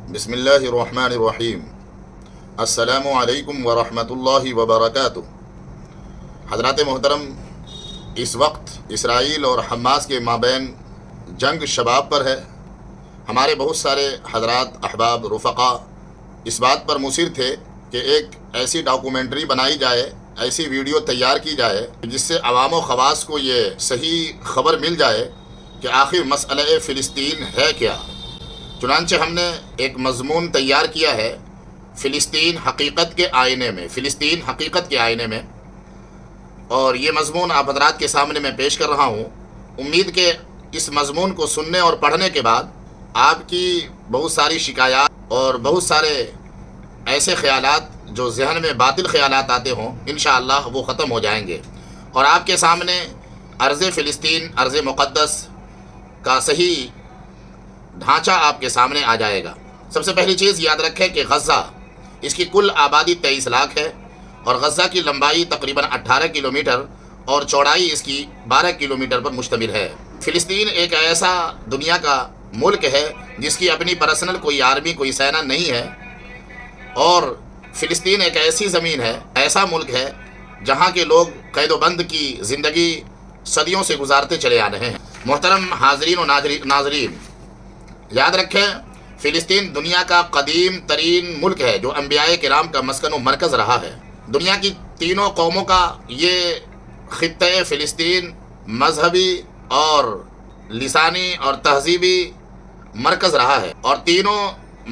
بسم اللہ الرحمن الرحیم۔ السلام علیکم ورحمۃ اللہ وبرکاتہ۔ حضرات محترم، اس وقت اسرائیل اور حماس کے مابین جنگ شباب پر ہے۔ ہمارے بہت سارے حضرات، احباب، رفقا اس بات پر مصر تھے کہ ایک ایسی ڈاکومنٹری بنائی جائے، ایسی ویڈیو تیار کی جائے جس سے عوام و خواص کو یہ صحیح خبر مل جائے کہ آخر مسئلہ فلسطین ہے کیا۔ چنانچہ ہم نے ایک مضمون تیار کیا ہے، فلسطین حقیقت کے آئینے میں، فلسطین حقیقت کے آئینے میں، اور یہ مضمون آپ حضرات کے سامنے میں پیش کر رہا ہوں۔ امید کہ اس مضمون کو سننے اور پڑھنے کے بعد آپ کی بہت ساری شکایات اور بہت سارے ایسے خیالات جو ذہن میں باطل خیالات آتے ہوں، انشاءاللہ وہ ختم ہو جائیں گے، اور آپ کے سامنے ارض فلسطین، ارض مقدس کا صحیح ڈھانچہ آپ کے سامنے آ جائے گا۔ سب سے پہلی چیز یاد رکھیں کہ غزہ، اس کی کل آبادی 23 لاکھ ہے، اور غزہ کی لمبائی تقریباً 18 کلومیٹر اور چوڑائی اس کی 12 کلومیٹر پر مشتمل ہے۔ فلسطین ایک ایسا دنیا کا ملک ہے جس کی اپنی پرسنل کوئی آرمی، کوئی سینا نہیں ہے، اور فلسطین ایک ایسی زمین ہے، ایسا ملک ہے جہاں کے لوگ قید و بند کی زندگی صدیوں سے گزارتے چلے آ رہے ہیں۔ محترم حاضرین و ناظرین، یاد رکھیں فلسطین دنیا کا قدیم ترین ملک ہے جو انبیاء کرام کا مسکن و مرکز رہا ہے۔ دنیا کی تینوں قوموں کا یہ خطہ فلسطین مذہبی اور لسانی اور تہذیبی مرکز رہا ہے، اور تینوں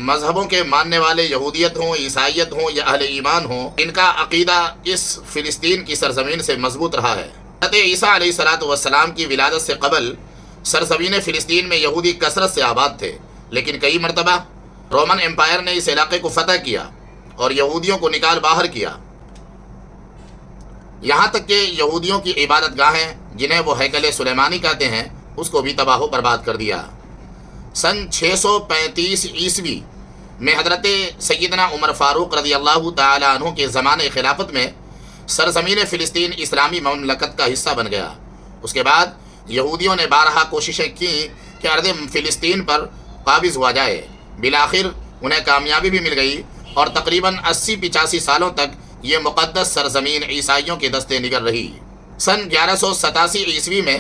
مذہبوں کے ماننے والے، یہودیت ہوں، عیسائیت ہوں یا اہل ایمان ہوں، ان کا عقیدہ اس فلسطین کی سرزمین سے مضبوط رہا ہے۔ حضرت عیسیٰ علیہ السلام کی ولادت سے قبل سرزمین فلسطین میں یہودی کثرت سے آباد تھے، لیکن کئی مرتبہ رومن امپائر نے اس علاقے کو فتح کیا اور یہودیوں کو نکال باہر کیا، یہاں تک کہ یہودیوں کی عبادت گاہیں جنہیں وہ ہیکل سلیمانی کہتے ہیں، اس کو بھی تباہ و برباد کر دیا۔ سن 635 عیسوی میں حضرت سیدنا عمر فاروق رضی اللہ تعالی عنہ کے زمانے خلافت میں سرزمین فلسطین اسلامی مملکت کا حصہ بن گیا۔ اس کے بعد یہودیوں نے بارہا کوششیں کی کہ ارض فلسطین پر قابض ہوا جائے۔ بالآخر انہیں کامیابی بھی مل گئی، اور تقریباً 80-85 سالوں تک یہ مقدس سرزمین عیسائیوں کے دستے نگر رہی۔ سن 1187 عیسوی میں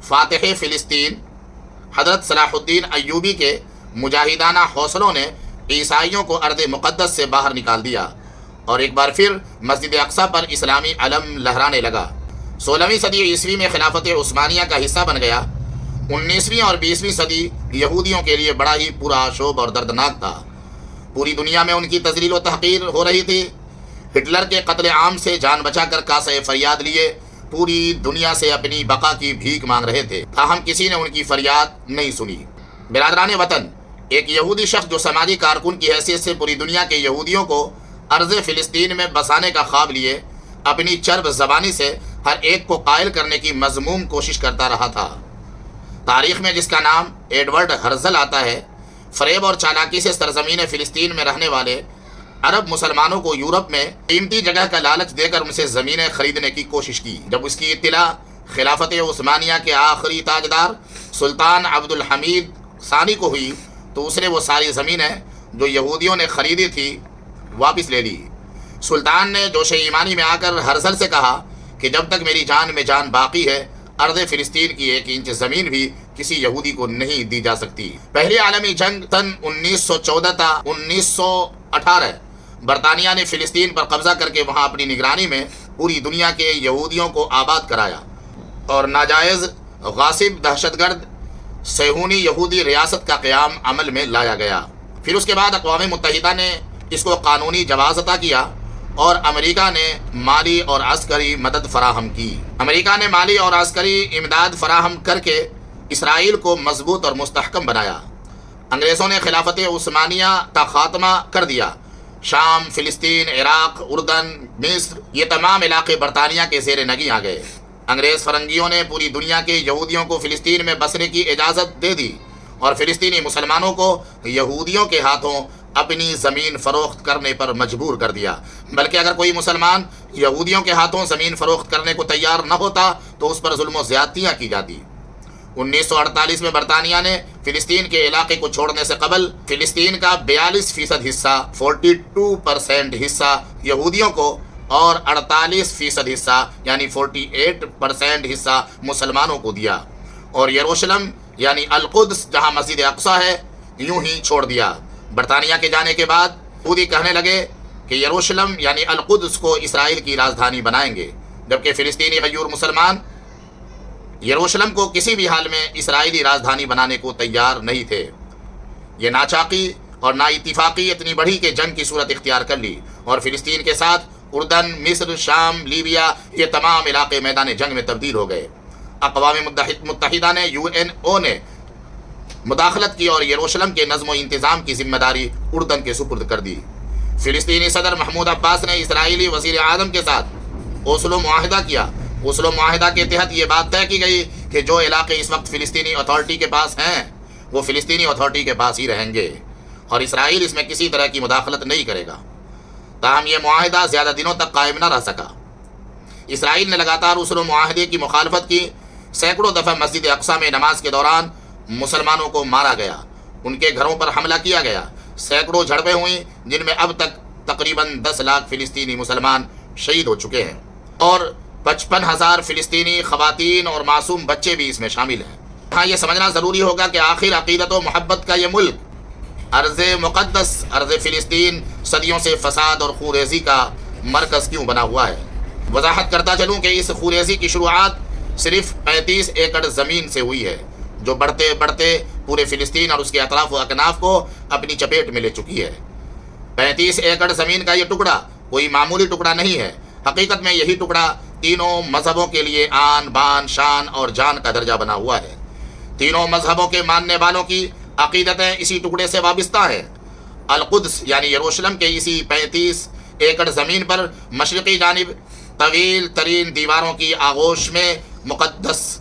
فاتح فلسطین حضرت صلاح الدین ایوبی کے مجاہدانہ حوصلوں نے عیسائیوں کو ارض مقدس سے باہر نکال دیا، اور ایک بار پھر مسجد اقصیٰ پر اسلامی علم لہرانے لگا۔ 16ویں صدی عیسوی میں خلافت عثمانیہ کا حصہ بن گیا۔ 19ویں اور 20ویں صدی یہودیوں کے لیے بڑا ہی پرآشوب اور دردناک تھا۔ پوری دنیا میں ان کی تذلیل و تحقیر ہو رہی تھی۔ ہٹلر کے قتل عام سے جان بچا کر کاسہ فریاد لیے پوری دنیا سے اپنی بقا کی بھیک مانگ رہے تھے، تاہم کسی نے ان کی فریاد نہیں سنی۔ برادران وطن، ایک یہودی شخص جو سماجی کارکن کی حیثیت سے پوری دنیا کے یہودیوں کو ارض فلسطین میں بسانے کا خواب لیے اپنی چرب زبانی سے ہر ایک کو قائل کرنے کی مذموم کوشش کرتا رہا تھا۔ تاریخ میں جس کا نام ایڈورڈ ہرزل آتا ہے، فریب اور چالاکی سے سرزمین فلسطین میں رہنے والے عرب مسلمانوں کو یورپ میں قیمتی جگہ کا لالچ دے کر ان سے زمینیں خریدنے کی کوشش کی۔ جب اس کی اطلاع خلافت عثمانیہ کے آخری تاجدار سلطان عبد الحمید ثانی کو ہوئی تو اس نے وہ ساری زمینیں جو یہودیوں نے خریدی تھی واپس لے لی۔ سلطان نے جوش ایمانی میں آ کر ہرزل سے کہا کہ جب تک میری جان میں جان باقی ہے، ارض فلسطین کی 1 انچ زمین بھی کسی یہودی کو نہیں دی جا سکتی۔ پہلی عالمی جنگ سن 1914 تا 1918 برطانیہ نے فلسطین پر قبضہ کر کے وہاں اپنی نگرانی میں پوری دنیا کے یہودیوں کو آباد کرایا، اور ناجائز غاصب دہشت گرد صہیونی یہودی ریاست کا قیام عمل میں لایا گیا۔ پھر اس کے بعد اقوام متحدہ نے اس کو قانونی جواز عطا کیا، اور امریکہ نے مالی اور عسکری مدد فراہم کی۔ امریکہ نے مالی اور عسکری امداد فراہم کر کے اسرائیل کو مضبوط اور مستحکم بنایا۔ انگریزوں نے خلافت عثمانیہ کا خاتمہ کر دیا۔ شام، فلسطین، عراق، اردن، مصر، یہ تمام علاقے برطانیہ کے زیر نگیں آ گئے۔ انگریز فرنگیوں نے پوری دنیا کے یہودیوں کو فلسطین میں بسنے کی اجازت دے دی، اور فلسطینی مسلمانوں کو یہودیوں کے ہاتھوں اپنی زمین فروخت کرنے پر مجبور کر دیا۔ بلکہ اگر کوئی مسلمان یہودیوں کے ہاتھوں زمین فروخت کرنے کو تیار نہ ہوتا تو اس پر ظلم و زیادتیاں کی جاتی۔ 1948 میں برطانیہ نے فلسطین کے علاقے کو چھوڑنے سے قبل فلسطین کا 42% حصہ 42% حصہ یہودیوں کو اور 48% حصہ یعنی 48% حصہ مسلمانوں کو دیا، اور یروشلم یعنی القدس جہاں مسجد اقصیٰ ہے یوں ہی چھوڑ دیا۔ برطانیہ کے جانے کے بعد یہودی کہنے لگے کہ یروشلم یعنی القدس کو اسرائیل کی راجدھانی بنائیں گے، جبکہ فلسطینی غیور مسلمان یروشلم کو کسی بھی حال میں اسرائیلی راجدھانی بنانے کو تیار نہیں تھے۔ یہ ناچاقی اور نا اتفاقی اتنی بڑھی کہ جنگ کی صورت اختیار کر لی، اور فلسطین کے ساتھ اردن، مصر، شام، لیبیا یہ تمام علاقے میدان جنگ میں تبدیل ہو گئے۔ اقوام متحدہ نے UNO نے مداخلت کی اور یروشلم کے نظم و انتظام کی ذمہ داری اردن کے سپرد کر دی۔ فلسطینی صدر محمود عباس نے اسرائیلی وزیر اعظم کے ساتھ اوسلو معاہدہ کیا۔ اوسلو معاہدہ کے تحت یہ بات طے کی گئی کہ جو علاقے اس وقت فلسطینی اتھارٹی کے پاس ہیں وہ فلسطینی اتھارٹی کے پاس ہی رہیں گے، اور اسرائیل اس میں کسی طرح کی مداخلت نہیں کرے گا۔ تاہم یہ معاہدہ زیادہ دنوں تک قائم نہ رہ سکا۔ اسرائیل نے لگاتار اوسلو معاہدے کی مخالفت کی۔ سینکڑوں دفعہ مسجد اقصیٰ میں نماز کے دوران مسلمانوں کو مارا گیا، ان کے گھروں پر حملہ کیا گیا، سینکڑوں جھڑپیں ہوئیں جن میں اب تک تقریباً 10 لاکھ فلسطینی مسلمان شہید ہو چکے ہیں، اور 55,000 فلسطینی خواتین اور معصوم بچے بھی اس میں شامل ہیں۔ ہاں یہ سمجھنا ضروری ہوگا کہ آخر عقیدت و محبت کا یہ ملک، ارض مقدس ارض فلسطین، صدیوں سے فساد اور خوریزی کا مرکز کیوں بنا ہوا ہے۔ وضاحت کرتا چلوں کہ اس خوریزی کی شروعات صرف 35 ایکڑ زمین سے ہوئی ہے، جو بڑھتے بڑھتے پورے فلسطین اور اس کے اطراف و اکناف کو اپنی چپیٹ میں لے چکی ہے۔ 35 ایکڑ زمین کا یہ ٹکڑا کوئی معمولی ٹکڑا نہیں ہے۔ حقیقت میں یہی ٹکڑا تینوں مذہبوں کے لیے آن بان شان اور جان کا درجہ بنا ہوا ہے۔ تینوں مذہبوں کے ماننے والوں کی عقیدتیں اسی ٹکڑے سے وابستہ ہیں۔ القدس یعنی یروشلم کے اسی 35 ایکڑ زمین پر مشرقی جانب طویل ترین دیواروں کی آغوش میں مقدس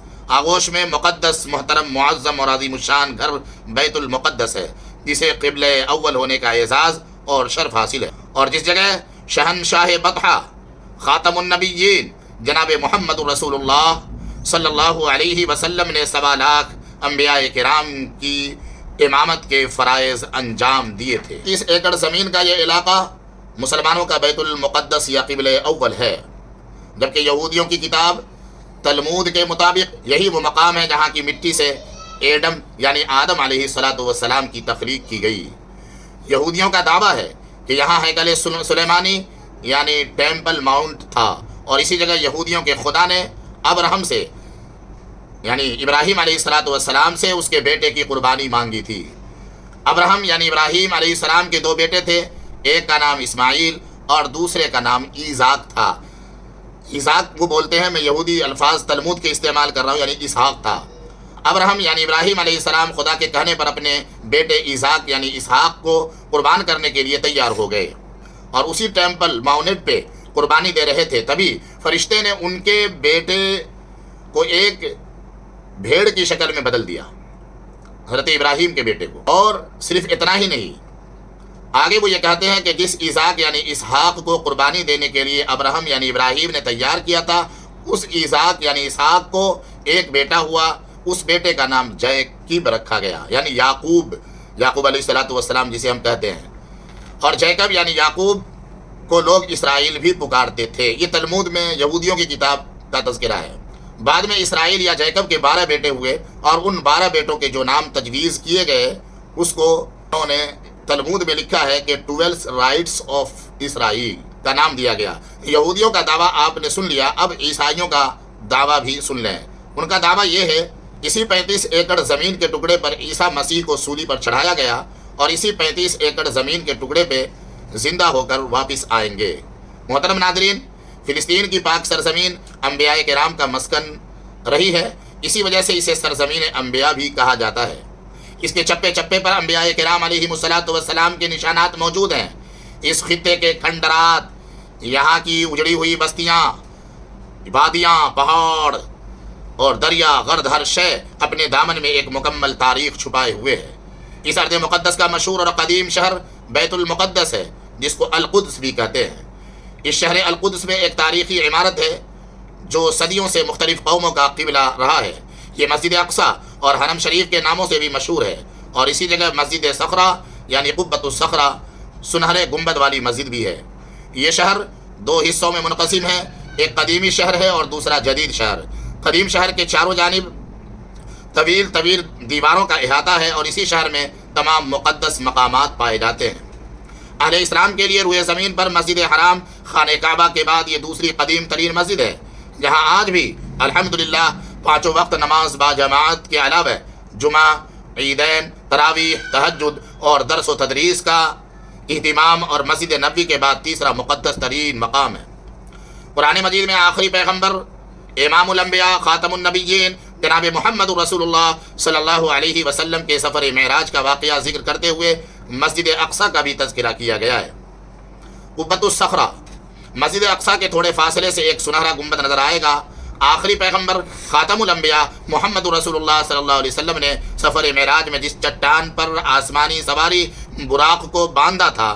محترم معظم اور عظیم الشان گھر بیت المقدس ہے، جسے قبلہ اول ہونے کا اعزاز اور شرف حاصل ہے، اور جس جگہ شہنشاہ بطحہ خاتم النبیین جناب محمد رسول اللہ صلی اللہ علیہ وسلم نے 1.25 لاکھ انبیاء کرام کی امامت کے فرائض انجام دیے تھے۔ 30 ایکڑ زمین کا یہ علاقہ مسلمانوں کا بیت المقدس یا قبلہ اول ہے، جبکہ یہودیوں کی کتاب تلمود کے مطابق یہی وہ مقام ہے جہاں کی مٹی سے ایڈم یعنی آدم علیہ السلام کی تخلیق کی گئی۔ یہودیوں کا دعویٰ ہے کہ یہاں ہیکل سلیمانی یعنی ٹیمپل ماؤنٹ تھا، اور اسی جگہ یہودیوں کے خدا نے ابراہم سے یعنی ابراہیم علیہ السلام سے اس کے بیٹے کی قربانی مانگی تھی۔ ابراہم یعنی ابراہیم علیہ السلام کے 2 بیٹے تھے، ایک کا نام اسماعیل اور دوسرے کا نام ایزاک تھا۔ ایزاک وہ بولتے ہیں، میں یہودی الفاظ تلمود کے استعمال کر رہا ہوں، یعنی اسحاق تھا۔ ابراہم یعنی ابراہیم علیہ السلام خدا کے کہنے پر اپنے بیٹے ایزاک یعنی اسحاق کو قربان کرنے کے لیے تیار ہو گئے، اور اسی ٹیمپل ماؤنٹ پہ قربانی دے رہے تھے، تبھی فرشتے نے ان کے بیٹے کو ایک بھیڑ کی شکل میں بدل دیا، حضرت ابراہیم کے بیٹے کو۔ اور صرف اتنا ہی نہیں، آگے وہ یہ کہتے ہیں کہ جس ایزاک یعنی اسحاق کو قربانی دینے کے لیے ابراہم یعنی ابراہیم نے تیار کیا تھا، اس ایزاک یعنی اسحاق کو ایک بیٹا ہوا، اس بیٹے کا نام جیکب رکھا گیا، یعنی یعقوب علیہ السلام جسے ہم کہتے ہیں، اور جیکب یعنی یعقوب کو لوگ اسرائیل بھی پکارتے تھے۔ یہ تلمود میں یہودیوں کی کتاب کا تذکرہ ہے۔ بعد میں اسرائیل یا جیکب کے 12 بیٹے ہوئے، اور ان 12 بیٹوں کے جو نام تجویز کیے گئے اس کو انہوں نے تلمود میں لکھا ہے کہ 12 رائٹس آف اسرائیل کا نام دیا گیا۔ یہودیوں کا دعویٰ آپ نے سن لیا، اب عیسائیوں کا دعویٰ بھی سن لیں۔ ان کا دعویٰ یہ ہے، اسی 35 ایکڑ زمین کے ٹکڑے پر عیسیٰ مسیح کو صلیب پر چڑھایا گیا، اور اسی 35 ایکڑ زمین کے ٹکڑے پہ زندہ ہو کر واپس آئیں گے۔ محترم ناظرین، فلسطین کی پاک سرزمین انبیاء کرام کا مسکن رہی ہے، اسی وجہ سے اسے سرزمین انبیاء بھی کہا جاتا ہے۔ اس کے چپے چپے پر انبیاء کرام علیہ السلام کے نشانات موجود ہیں۔ اس خطے کے کھنڈرات، یہاں کی اجڑی ہوئی بستیاں، وادیاں، پہاڑ اور دریا غرد ہر شے اپنے دامن میں ایک مکمل تاریخ چھپائے ہوئے ہے۔ اس ارض مقدس کا مشہور اور قدیم شہر بیت المقدس ہے، جس کو القدس بھی کہتے ہیں۔ اس شہر القدس میں ایک تاریخی عمارت ہے جو صدیوں سے مختلف قوموں کا قبلہ رہا ہے۔ یہ مسجد اقصیٰ اور حرم شریف کے ناموں سے بھی مشہور ہے، اور اسی جگہ مسجد صخرہ یعنی قبۃ الصخرہ سنہرے گنبد والی مسجد بھی ہے۔ یہ شہر دو حصوں میں منقسم ہے، ایک قدیمی شہر ہے اور دوسرا جدید شہر۔ قدیم شہر کے چاروں جانب طویل طویل دیواروں کا احاطہ ہے، اور اسی شہر میں تمام مقدس مقامات پائے جاتے ہیں۔ اہل اسلام کے لیے روئے زمین پر مسجد حرام خانہ کعبہ کے بعد یہ دوسری قدیم ترین مسجد ہے، جہاں آج بھی الحمدللہ پانچوں وقت نماز با جماعت کے علاوہ جمعہ، عیدین، تراویح، تہجد اور درس و تدریس کا اہتمام، اور مسجد نبوی کے بعد تیسرا مقدس ترین مقام ہے۔ قرآن مجید میں آخری پیغمبر، امام الانبیاء، خاتم النبیین جناب محمد رسول اللہ صلی اللہ علیہ وسلم کے سفر معراج کا واقعہ ذکر کرتے ہوئے مسجد اقصیٰ کا بھی تذکرہ کیا گیا ہے۔ قبۃ الصخرہ، مسجد اقصیٰ کے تھوڑے فاصلے سے ایک سنہرا گنبد نظر آئے گا۔ آخری پیغمبر خاتم الانبیاء محمد رسول اللہ صلی اللہ علیہ وسلم نے سفر معراج میں جس چٹان پر آسمانی سواری براق کو باندھا تھا،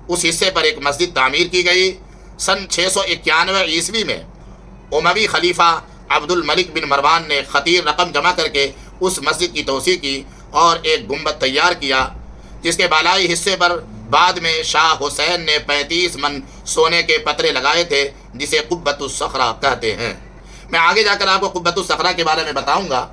اس حصے پر ایک مسجد تعمیر کی گئی۔ سن 691 عیسوی میں اموی خلیفہ عبد الملک بن مروان نے خطیر رقم جمع کر کے اس مسجد کی توسیع کی اور ایک گنبد تیار کیا، جس کے بالائی حصے پر بعد میں شاہ حسین نے 35 من سونے کے پترے لگائے تھے، جسے قبۃ الصخرہ کہتے ہیں۔ میں آگے جا کر آپ کو قبۃ الصخرہ کے بارے میں بتاؤں گا۔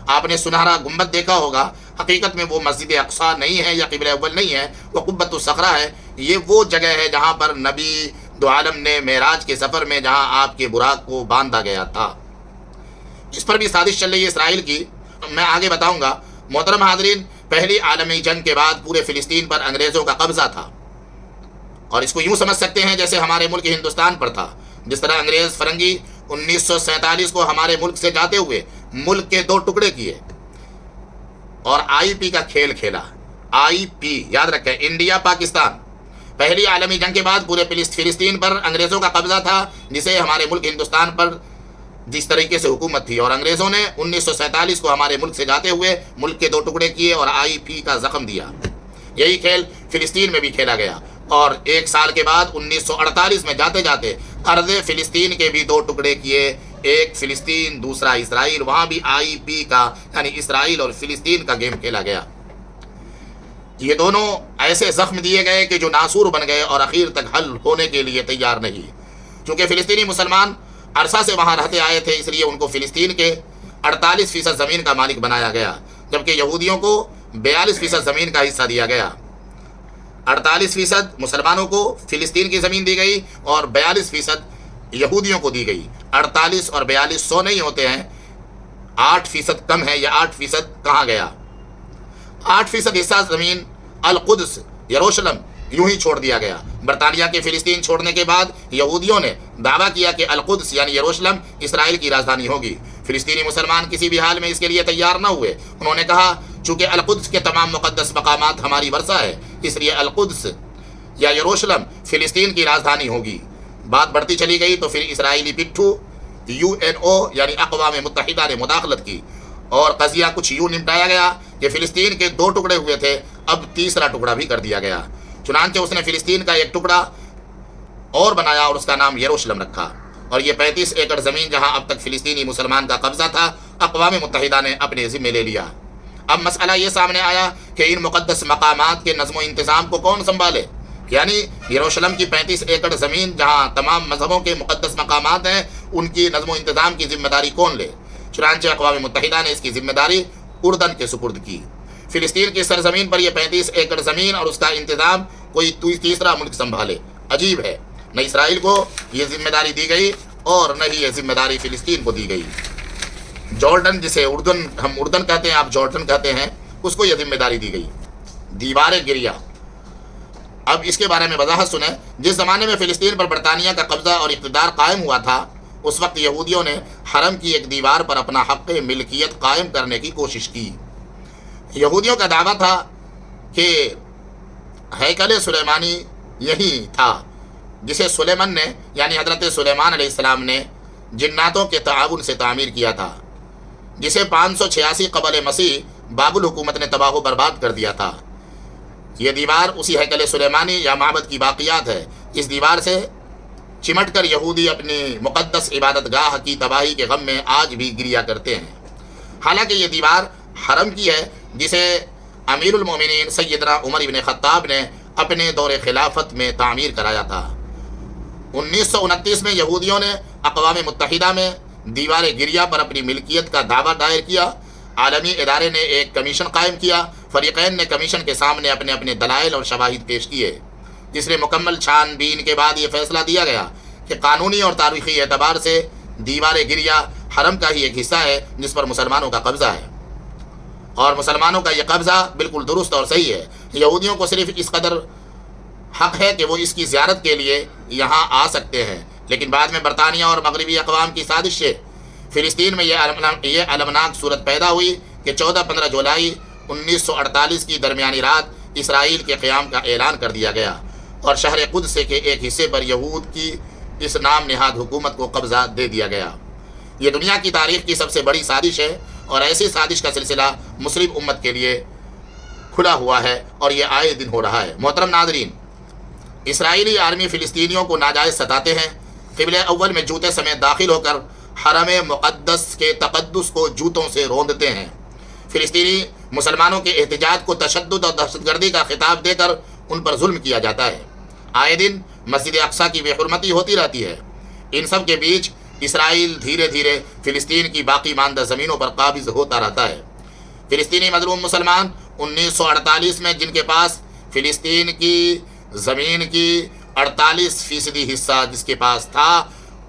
آپ نے سنہرا گنبد دیکھا ہوگا، حقیقت میں وہ مسجد اقصیٰ نہیں ہے یا قبلہ اول نہیں ہے، وہ قبۃ الصخرہ ہے۔ یہ وہ جگہ ہے جہاں پر نبی دو عالم نے معراج کے سفر میں جہاں آپ کے براق کو باندھا گیا تھا۔ اس پر بھی سازش چل رہی ہے اسرائیل کی، میں آگے بتاؤں گا۔ محترم حاضرین، پہلی عالمی جنگ کے بعد پورے فلسطین پر انگریزوں کا قبضہ تھا، اور اس کو یوں سمجھ سکتے ہیں جیسے ہمارے ملک ہندوستان پر تھا۔ جس طرح انگریز فرنگی 1947 کو ہمارے ملک سے جاتے ہوئے ملک کے 2 ٹکڑے کیے اور آئی پی کا کھیل کھیلا۔ آئی پی یاد رکھیں، انڈیا پاکستان۔ پہلی عالمی جنگ کے بعد پورے فلسطین پر انگریزوں کا قبضہ تھا، جسے ہمارے ملک ہندوستان پر جس طریقے سے حکومت تھی، اور انگریزوں نے 1947 کو ہمارے ملک سے جاتے ہوئے ملک کے 2 ٹکڑے کیے اور آئی پی کا زخم دیا۔ یہی کھیل فلسطین میں بھی کھیلا گیا، اور 1 سال کے بعد 1948 میں جاتے جاتے ارض فلسطین کے بھی 2 ٹکڑے کیے، ایک فلسطین دوسرا اسرائیل۔ وہاں بھی آئی پی کا یعنی اسرائیل اور فلسطین کا گیم کھیلا گیا۔ یہ دونوں ایسے زخم دیے گئے کہ جو ناسور بن گئے اور اخیر تک حل ہونے کے لیے تیار نہیں۔ چونکہ فلسطینی مسلمان عرصہ سے وہاں رہتے آئے تھے، اس لیے ان کو فلسطین کے 48% زمین کا مالک بنایا گیا، جبکہ یہودیوں کو 42% زمین کا حصہ دیا گیا۔ 48% مسلمانوں کو فلسطین کی زمین دی گئی اور 42% یہودیوں کو دی گئی۔ 48 اور 42 100 نہیں ہوتے ہیں، 8% کم ہے، یا 8% کہاں گیا؟ 8% حصہ زمین القدس یروشلم یوں ہی چھوڑ دیا گیا۔ برطانیہ کے فلسطین چھوڑنے کے بعد یہودیوں نے دعویٰ کیا کہ القدس یعنی یروشلم اسرائیل کی راجدھانی ہوگی۔ فلسطینی مسلمان کسی بھی حال میں اس کے لیے تیار نہ ہوئے۔ انہوں نے کہا چونکہ القدس کے تمام مقدس مقامات ہماری ورثہ ہے، اس لیے القدس یا یروشلم فلسطین کی راجدھانی ہوگی۔ بات بڑھتی چلی گئی تو پھر اسرائیلی پٹھو UNO یعنی اقوام متحدہ نے مداخلت کی، اور قضیہ کچھ یوں نمٹایا گیا کہ فلسطین کے 2 ٹکڑے ہوئے تھے، اب تیسرا ٹکڑا بھی کر دیا گیا۔ چنانچہ اس نے فلسطین کا ایک ٹکڑا اور بنایا اور اس کا نام یروشلم رکھا، اور یہ 35 ایکڑ زمین جہاں اب تک فلسطینی مسلمان کا قبضہ تھا، اقوام متحدہ نے اپنے ذمے لے لیا۔ اب مسئلہ یہ سامنے آیا کہ ان مقدس مقامات کے نظم و انتظام کو کون سنبھالے؟ یعنی یروشلم کی 35 ایکڑ زمین جہاں تمام مذہبوں کے مقدس مقامات ہیں، ان کی نظم و انتظام کی ذمہ داری کون لے؟ چنانچہ اقوام متحدہ نے اس کی ذمہ داری اردن کے سپرد کی۔ فلسطین کی سرزمین پر یہ 35 ایکڑ زمین اور اس کا انتظام کوئی تیسرا ملک سنبھالے، عجیب ہے۔ نہ اسرائیل کو یہ ذمہ داری دی گئی اور نہ ہی یہ ذمہ داری فلسطین کو دی گئی۔ جارڈن، جسے ہم اردن کہتے ہیں، آپ جارڈن کہتے ہیں، اس کو یہ ذمہ داری دی گئی۔ دیوار گریا، اب اس کے بارے میں وضاحت سنیں۔ جس زمانے میں فلسطین پر برطانیہ کا قبضہ اور اقتدار قائم ہوا تھا، اس وقت یہودیوں نے حرم کی ایک دیوار پر اپنا حق ملکیت قائم کرنے کی کوشش کی۔ یہودیوں کا دعویٰ تھا کہ ہیکل سلیمانی یہی تھا جسے سلیمان نے یعنی حضرت سلیمان علیہ السلام نے جناتوں کے تعاون سے تعمیر کیا تھا، جسے 586 قبل مسیح بابل حکومت نے تباہ و برباد کر دیا تھا۔ یہ دیوار اسی ہیکل سلیمانی یا معبد کی باقیات ہے۔ اس دیوار سے چمٹ کر یہودی اپنی مقدس عبادت گاہ کی تباہی کے غم میں آج بھی گریا کرتے ہیں۔ حالانکہ یہ دیوار حرم کی ہے جسے امیر المومنین سیدنا عمر بن خطاب نے اپنے دور خلافت میں تعمیر کرایا تھا۔ 1929 میں یہودیوں نے اقوام متحدہ میں دیوار گریہ پر اپنی ملکیت کا دعویٰ دائر کیا۔ عالمی ادارے نے ایک کمیشن قائم کیا۔ فریقین نے کمیشن کے سامنے اپنے اپنے دلائل اور شواہد پیش کیے، جس میں مکمل چھان بین کے بعد یہ فیصلہ دیا گیا کہ قانونی اور تاریخی اعتبار سے دیوار گریہ حرم کا ہی ایک حصہ ہے جس پر مسلمانوں کا قبضہ ہے، اور مسلمانوں کا یہ قبضہ بالکل درست اور صحیح ہے۔ یہودیوں کو صرف اس قدر حق ہے کہ وہ اس کی زیارت کے لیے یہاں آ سکتے ہیں، لیکن بعد میں برطانیہ اور مغربی اقوام کی سازش سے فلسطین میں یہ المناک صورت پیدا ہوئی کہ 14-15 جولائی 1948 کی درمیانی رات اسرائیل کے قیام کا اعلان کر دیا گیا اور شہر قدس کے ایک حصے پر یہود کی اس نام نہاد حکومت کو قبضہ دے دیا گیا۔ یہ دنیا کی تاریخ کی سب سے بڑی سازش ہے، اور ایسی سازش کا سلسلہ مسلم امت کے لیے کھلا ہوا ہے اور یہ آئے دن ہو رہا ہے۔ محترم ناظرین، اسرائیلی آرمی فلسطینیوں کو ناجائز ستاتے ہیں، قبلہ اول میں جوتے سمیت داخل ہو کر حرم مقدس کے تقدس کو جوتوں سے روندتے ہیں۔ فلسطینی مسلمانوں کے احتجاج کو تشدد اور دہشت گردی کا خطاب دے کر ان پر ظلم کیا جاتا ہے۔ آئے دن مسجد اقصیٰ کی بے حرمتی ہوتی رہتی ہے۔ ان سب کے بیچ اسرائیل دھیرے دھیرے فلسطین کی باقی ماندہ زمینوں پر قابض ہوتا رہتا ہے۔ فلسطینی مظلوم مسلمان 1948 میں جن کے پاس فلسطین کی زمین کی 48% حصہ جس کے پاس تھا،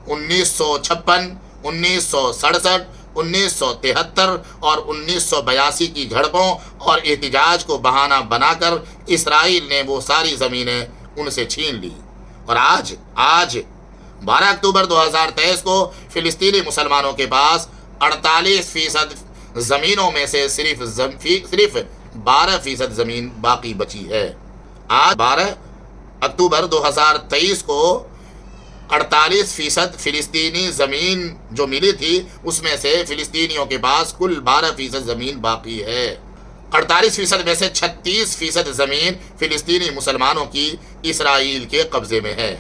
1956، 1967، 1973 اور 1982 کی جھڑپوں اور احتجاج کو بہانہ بنا کر اسرائیل نے وہ ساری زمینیں ان سے چھین لی، اور آج 12 اکتوبر 2023 کو فلسطینی مسلمانوں کے پاس 48% زمینوں میں سے صرف 12% زمین باقی بچی ہے۔ آج 12 اکتوبر 2023 کو 48% فلسطینی زمین جو ملی تھی، اس میں سے فلسطینیوں کے پاس کل 12% زمین باقی ہے۔ 48% میں سے 36% زمین فلسطینی مسلمانوں کی اسرائیل کے قبضے میں ہے۔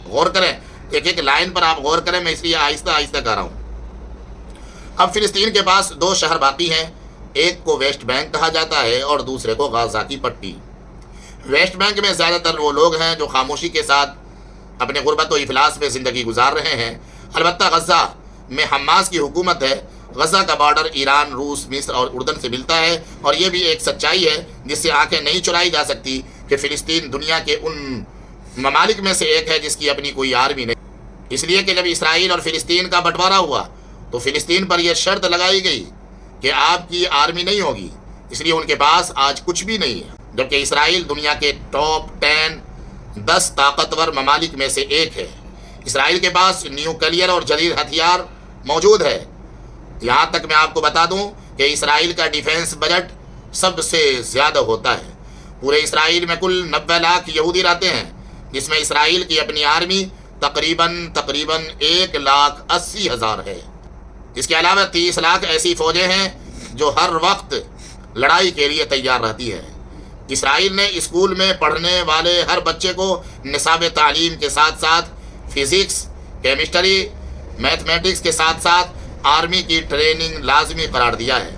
غور کریں، ایک لائن پر آپ غور کریں، میں اس لیے آہستہ آہستہ کر رہا ہوں۔ اب فلسطین کے پاس 2 شہر باقی ہیں، ایک کو ویسٹ بینک کہا جاتا ہے اور دوسرے کو غزہ کی پٹی۔ ویسٹ بینک میں زیادہ تر وہ لوگ ہیں جو خاموشی کے ساتھ اپنے غربت و افلاس میں زندگی گزار رہے ہیں۔ البتہ غزہ میں حماس کی حکومت ہے۔ غزہ کا بارڈر ایران، روس، مصر اور اردن سے ملتا ہے، اور یہ بھی ایک سچائی ہے جس سے آنکھیں نہیں چرائی جا سکتی کہ فلسطین دنیا کے ان ممالک میں سے ایک ہے جس کی اپنی کوئی آرمی نہیں۔ اس لیے کہ جب اسرائیل اور فلسطین کا بٹوارا ہوا تو فلسطین پر یہ شرط لگائی گئی کہ آپ کی آرمی نہیں ہوگی، اس لیے ان کے پاس آج کچھ بھی نہیں ہے، جبکہ اسرائیل دنیا کے ٹاپ 10 طاقتور ممالک میں سے ایک ہے۔ اسرائیل کے پاس نیوکلیئر اور جدید ہتھیار موجود ہے۔ یہاں تک میں آپ کو بتا دوں کہ اسرائیل کا ڈیفنس بجٹ سب سے زیادہ ہوتا ہے۔ پورے اسرائیل میں کل 90 لاکھ یہودی رہتے ہیں، جس میں اسرائیل کی اپنی آرمی تقریباً 1,80,000 ہے۔ اس کے علاوہ 30 لاکھ ایسی فوجیں ہیں جو ہر وقت لڑائی کے لیے تیار رہتی ہے۔ اسرائیل نے اسکول میں پڑھنے والے ہر بچے کو نصاب تعلیم کے ساتھ ساتھ فزکس، کیمسٹری، میتھمیٹکس کے ساتھ ساتھ آرمی کی ٹریننگ لازمی قرار دیا ہے۔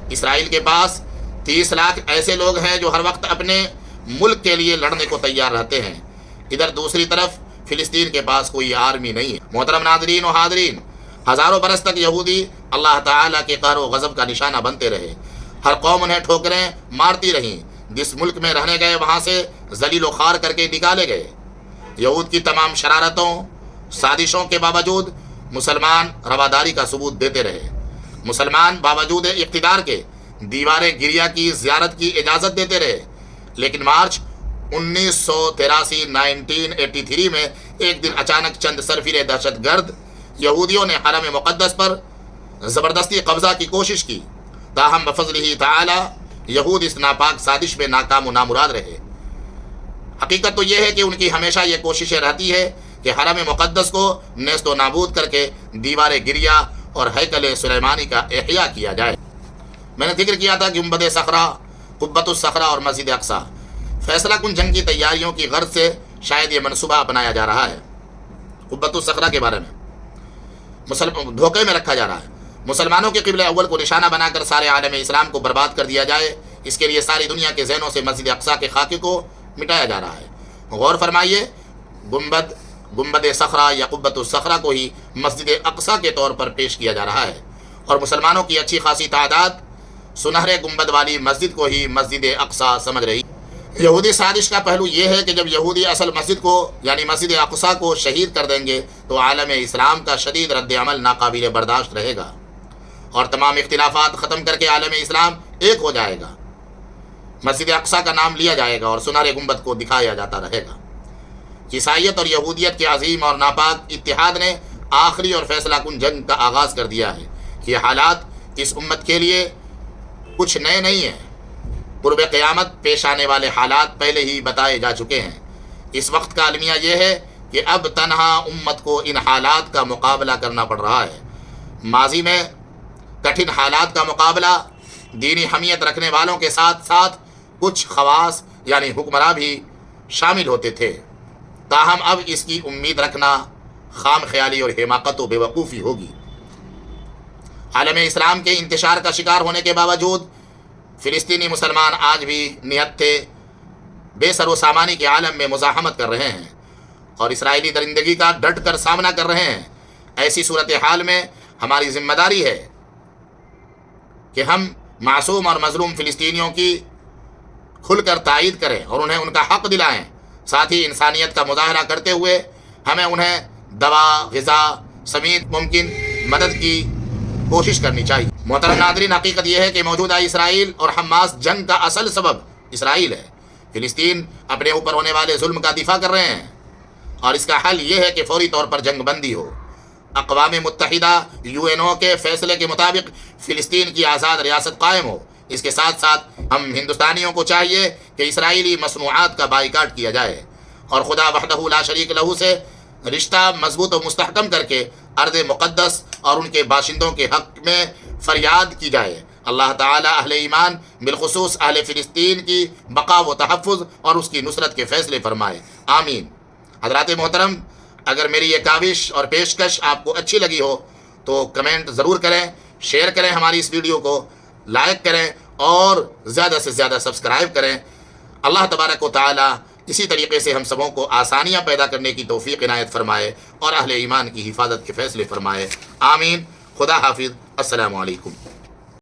اسرائیل کے پاس 30 لاکھ ایسے لوگ ہیں جو ہر وقت اپنے ملک کے لیے لڑنے کو تیار رہتے ہیں۔ ادھر دوسری طرف فلسطین کے پاس کوئی آرمی نہیں ہے۔ محترم ناظرین و حاضرین، ہزاروں برس تک یہودی اللہ تعالیٰ کے قہر و غضب کا نشانہ بنتے رہے۔ ہر قوم انہیں ٹھوکریں مارتی رہیں۔ جس ملک میں رہنے گئے وہاں سے ذلیل و خوار کر کے نکالے گئے۔ یہود کی تمام شرارتوں، سازشوں کے باوجود مسلمان رواداری کا ثبوت دیتے رہے۔ مسلمان باوجود اقتدار کے دیوار گریہ کی زیارت کی اجازت دیتے رہے، لیکن مارچ 1983 میں ایک دن اچانک چند سرفیر دہشت گرد یہودیوں نے حرم مقدس پر زبردستی قبضہ کی کوشش کی۔ تاہم بفضلہ تعالی یہود اس ناپاک سازش میں ناکام و نامراد رہے۔ حقیقت تو یہ ہے کہ ان کی ہمیشہ یہ کوششیں رہتی ہے کہ حرم مقدس کو نیست و نابود کر کے دیوار گریہ اور ہیکل سلیمانی کا احیاء کیا جائے۔ میں نے ذکر کیا تھا کہ گنبد صخرہ، قبۃ الصخرہ اور مسجد اقصیٰ فیصلہ کن جنگ کی تیاریوں کی غرض سے شاید یہ منصوبہ اپنایا جا رہا ہے۔ قبۃ الصخرہ کے بارے میں دھوکے میں رکھا جا رہا ہے۔ مسلمانوں کے قبلہ اول کو نشانہ بنا کر سارے عالم اسلام کو برباد کر دیا جائے، اس کے لیے ساری دنیا کے ذہنوں سے مسجد اقصیٰ کے خاکے کو مٹایا جا رہا ہے۔ غور فرمائیے، گنبد صخرہ یا قبۃ الصخرہ کو ہی مسجد اقصیٰ کے طور پر پیش کیا جا رہا ہے، اور مسلمانوں کی اچھی خاصی تعداد سنہرے گنبد والی مسجد کو ہی مسجد اقصیٰ سمجھ رہی ہے۔ یہودی سازش کا پہلو یہ ہے کہ جب یہودی اصل مسجد کو یعنی مسجد اقصیٰ کو شہید کر دیں گے تو عالم اسلام کا شدید رد عمل ناقابل برداشت رہے گا، اور تمام اختلافات ختم کر کے عالم اسلام ایک ہو جائے گا۔ مسجد اقصیٰ کا نام لیا جائے گا اور سنہرے گنبد کو دکھایا جاتا رہے گا۔ عیسائیت اور یہودیت کے عظیم اور ناپاک اتحاد نے آخری اور فیصلہ کن جنگ کا آغاز کر دیا ہے۔ یہ حالات اس امت کے لیے کچھ نئے نہیں ہیں، قرب قیامت پیش آنے والے حالات پہلے ہی بتائے جا چکے ہیں۔ اس وقت کا المیہ یہ ہے کہ اب تنہا امت کو ان حالات کا مقابلہ کرنا پڑ رہا ہے۔ ماضی میں کٹھن حالات کا مقابلہ دینی حمیت رکھنے والوں کے ساتھ ساتھ کچھ خواص یعنی حکمراں بھی شامل ہوتے تھے، تاہم اب اس کی امید رکھنا خام خیالی اور حماقت و بیوقوفی ہوگی۔ عالم اسلام کے انتشار کا شکار ہونے کے باوجود فلسطینی مسلمان آج بھی نہتھے بے سر و سامانی کے عالم میں مزاحمت کر رہے ہیں اور اسرائیلی درندگی کا ڈٹ کر سامنا کر رہے ہیں۔ ایسی صورتحال میں ہماری ذمہ داری ہے کہ ہم معصوم اور مظلوم فلسطینیوں کی کھل کر تائید کریں اور انہیں ان کا حق دلائیں۔ ساتھ ہی انسانیت کا مظاہرہ کرتے ہوئے ہمیں انہیں دوا، غذا سمیت ممکن مدد کی کوشش کرنی چاہیے۔ محترم ناظرین، حقیقت یہ ہے کہ موجودہ اسرائیل اور حماس جنگ کا اصل سبب اسرائیل ہے۔ فلسطین اپنے اوپر ہونے والے ظلم کا دفاع کر رہے ہیں اور اس کا حل یہ ہے کہ فوری طور پر جنگ بندی ہو۔ اقوام متحدہ UNO کے فیصلے کے مطابق فلسطین کی آزاد ریاست قائم ہو۔ اس کے ساتھ ساتھ ہم ہندوستانیوں کو چاہیے کہ اسرائیلی مصنوعات کا بائیکاٹ کیا جائے اور خدا وحدہ لا شریک لہ سے رشتہ مضبوط و مستحکم کر کے ارض مقدس اور ان کے باشندوں کے حق میں فریاد کی جائے۔ اللہ تعالی اہل ایمان بالخصوص اہل فلسطین کی بقا و تحفظ اور اس کی نصرت کے فیصلے فرمائے، آمین۔ حضرات محترم، اگر میری یہ کاوش اور پیشکش آپ کو اچھی لگی ہو تو کمنٹ ضرور کریں، شیئر کریں ہماری اس ویڈیو کو، لائک کریں اور زیادہ سے زیادہ سبسکرائب کریں۔ اللہ تبارک و تعالی اسی طریقے سے ہم سبوں کو آسانیاں پیدا کرنے کی توفیق عنایت فرمائے اور اہل ایمان کی حفاظت کے فیصلے فرمائے، آمین۔ خدا حافظ، السلام علیکم۔